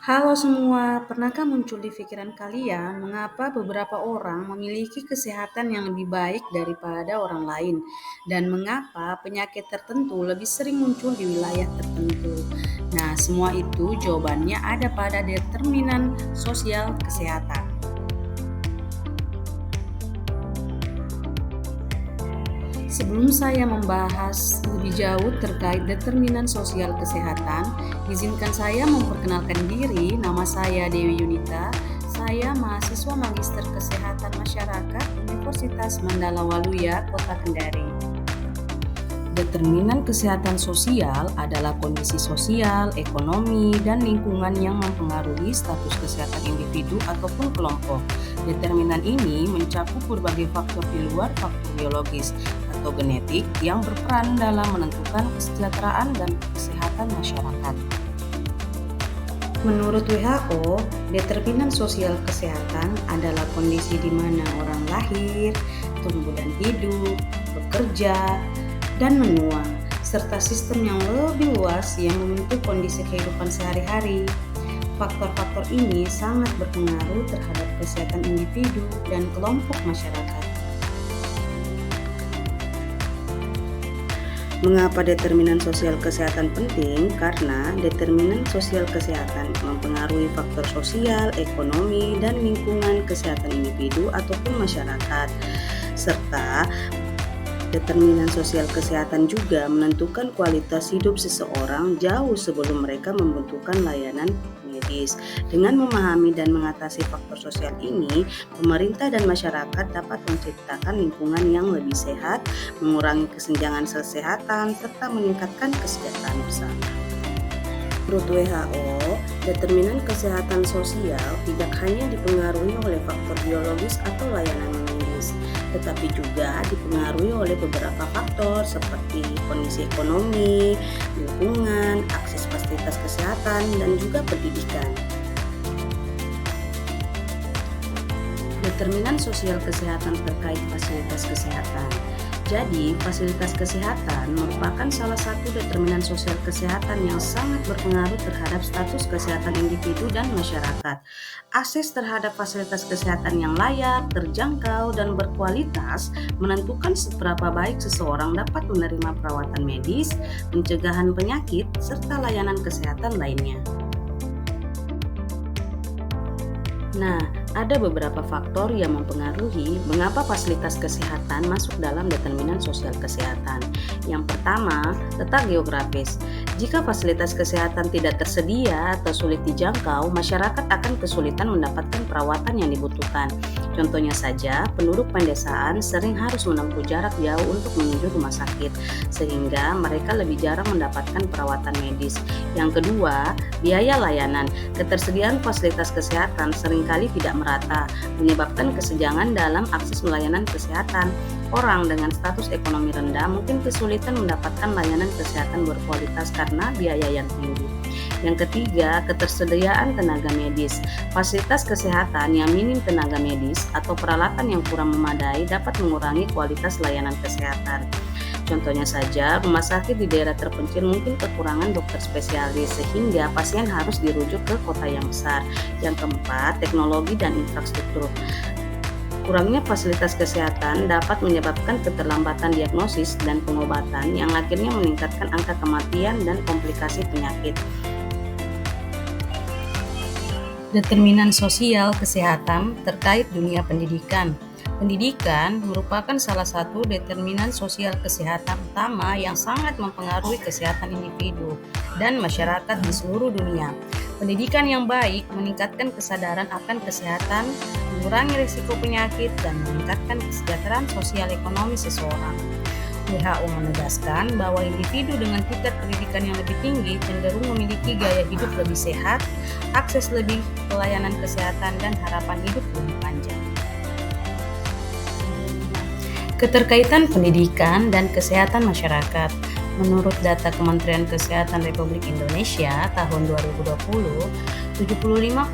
Halo semua, pernahkah muncul di pikiran kalian mengapa beberapa orang memiliki kesehatan yang lebih baik daripada orang lain dan mengapa penyakit tertentu lebih sering muncul di wilayah tertentu? Nah, semua itu jawabannya ada pada determinan sosial kesehatan. Sebelum saya membahas lebih jauh terkait determinan sosial kesehatan, izinkan saya memperkenalkan diri. Nama saya Dewi Yunita. Saya mahasiswa Magister Kesehatan Masyarakat Universitas Mandala Waluya, Kota Kendari. Determinan kesehatan sosial adalah kondisi sosial, ekonomi, dan lingkungan yang mempengaruhi status kesehatan individu ataupun kelompok. Determinan ini mencakup berbagai faktor di luar faktor biologis atau genetik yang berperan dalam menentukan kesejahteraan dan kesehatan masyarakat. Menurut WHO, determinan sosial kesehatan adalah kondisi di mana orang lahir, tumbuh dan hidup, bekerja, dan menua, serta sistem yang lebih luas yang membentuk kondisi kehidupan sehari-hari. Faktor-faktor ini sangat berpengaruh terhadap kesehatan individu dan kelompok masyarakat. Mengapa determinan sosial kesehatan penting? Karena determinan sosial kesehatan mempengaruhi faktor sosial, ekonomi, dan lingkungan kesehatan individu ataupun masyarakat, serta determinan sosial kesehatan juga menentukan kualitas hidup seseorang jauh sebelum mereka membutuhkan layanan medis. Dengan memahami dan mengatasi faktor sosial ini, pemerintah dan masyarakat dapat menciptakan lingkungan yang lebih sehat, mengurangi kesenjangan kesehatan, serta meningkatkan kesejahteraan bersama. Menurut WHO, determinan kesehatan sosial tidak hanya dipengaruhi oleh faktor biologis atau layanan medis, tetapi juga dipengaruhi oleh beberapa faktor seperti kondisi ekonomi, lingkungan, akses fasilitas kesehatan, dan juga pendidikan. Determinan sosial kesehatan terkait fasilitas kesehatan. Jadi, fasilitas kesehatan merupakan salah satu determinan sosial kesehatan yang sangat berpengaruh terhadap status kesehatan individu dan masyarakat. Akses terhadap fasilitas kesehatan yang layak, terjangkau, dan berkualitas menentukan seberapa baik seseorang dapat menerima perawatan medis, pencegahan penyakit, serta layanan kesehatan lainnya. Nah, ada beberapa faktor yang mempengaruhi mengapa fasilitas kesehatan masuk dalam determinan sosial kesehatan. Yang pertama, letak geografis. Jika fasilitas kesehatan tidak tersedia atau sulit dijangkau, masyarakat akan kesulitan mendapatkan perawatan yang dibutuhkan. Contohnya saja, penduduk pedesaan sering harus menempuh jarak jauh untuk menuju rumah sakit, sehingga mereka lebih jarang mendapatkan perawatan medis. Yang kedua, biaya layanan. Ketersediaan fasilitas kesehatan seringkali tidak merata, menyebabkan kesenjangan dalam akses layanan kesehatan. Orang dengan status ekonomi rendah mungkin kesulitan mendapatkan layanan kesehatan berkualitas karena biaya yang tinggi. Yang ketiga, ketersediaan tenaga medis. Fasilitas kesehatan yang minim tenaga medis atau peralatan yang kurang memadai dapat mengurangi kualitas layanan kesehatan. Contohnya saja, rumah sakit di daerah terpencil mungkin kekurangan dokter spesialis sehingga pasien harus dirujuk ke kota yang besar. Yang keempat, teknologi dan infrastruktur. Kurangnya fasilitas kesehatan dapat menyebabkan keterlambatan diagnosis dan pengobatan yang akhirnya meningkatkan angka kematian dan komplikasi penyakit. Determinan sosial kesehatan terkait dunia pendidikan. Pendidikan merupakan salah satu determinan sosial kesehatan utama yang sangat mempengaruhi kesehatan individu dan masyarakat di seluruh dunia. Pendidikan yang baik meningkatkan kesadaran akan kesehatan, mengurangi risiko penyakit, dan meningkatkan kesejahteraan sosial ekonomi seseorang. WHO menegaskan bahwa individu dengan tingkat pendidikan yang lebih tinggi cenderung memiliki gaya hidup lebih sehat, akses lebih ke layanan kesehatan, dan harapan hidup lebih panjang. Keterkaitan pendidikan dan kesehatan masyarakat. Menurut data Kementerian Kesehatan Republik Indonesia tahun 2020, 75,6%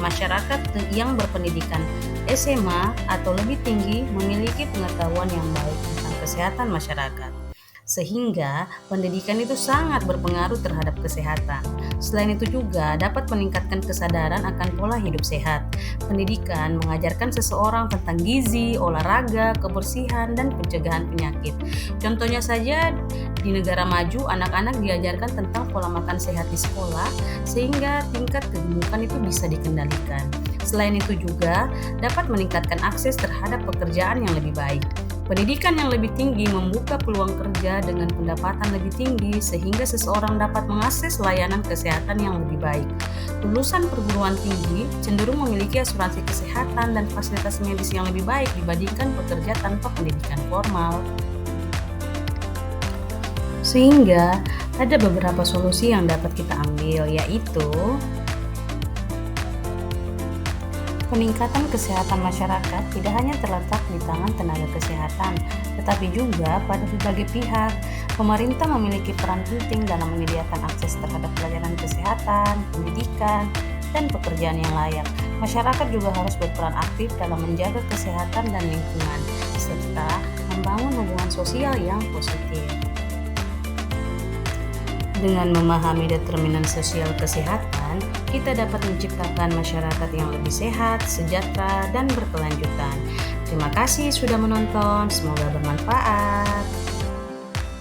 masyarakat yang berpendidikan SMA atau lebih tinggi memiliki pengetahuan yang baik tentang kesehatan masyarakat. sehingga pendidikan itu sangat berpengaruh terhadap kesehatan. Selain itu juga dapat meningkatkan kesadaran akan pola hidup sehat. Pendidikan mengajarkan seseorang tentang gizi, olahraga, kebersihan, dan pencegahan penyakit. Contohnya saja di negara maju, anak-anak diajarkan tentang pola makan sehat di sekolah sehingga tingkat kegemukan itu bisa dikendalikan. Selain itu juga dapat meningkatkan akses terhadap pekerjaan yang lebih baik. Pendidikan yang lebih tinggi membuka peluang kerja dengan pendapatan lebih tinggi sehingga seseorang dapat mengakses layanan kesehatan yang lebih baik. Lulusan perguruan tinggi cenderung memiliki asuransi kesehatan dan fasilitas medis yang lebih baik dibandingkan pekerja tanpa pendidikan formal. Sehingga ada beberapa solusi yang dapat kita ambil, yaitu peningkatan kesehatan masyarakat tidak hanya terletak di tangan tenaga kesehatan, tetapi juga pada berbagai pihak. Pemerintah memiliki peran penting dalam menyediakan akses terhadap pelayanan kesehatan, pendidikan, dan pekerjaan yang layak. Masyarakat juga harus berperan aktif dalam menjaga kesehatan dan lingkungan, serta membangun hubungan sosial yang positif. Dengan memahami determinan sosial kesehatan, kita dapat menciptakan masyarakat yang lebih sehat, sejahtera, dan berkelanjutan. Terima kasih sudah menonton, semoga bermanfaat.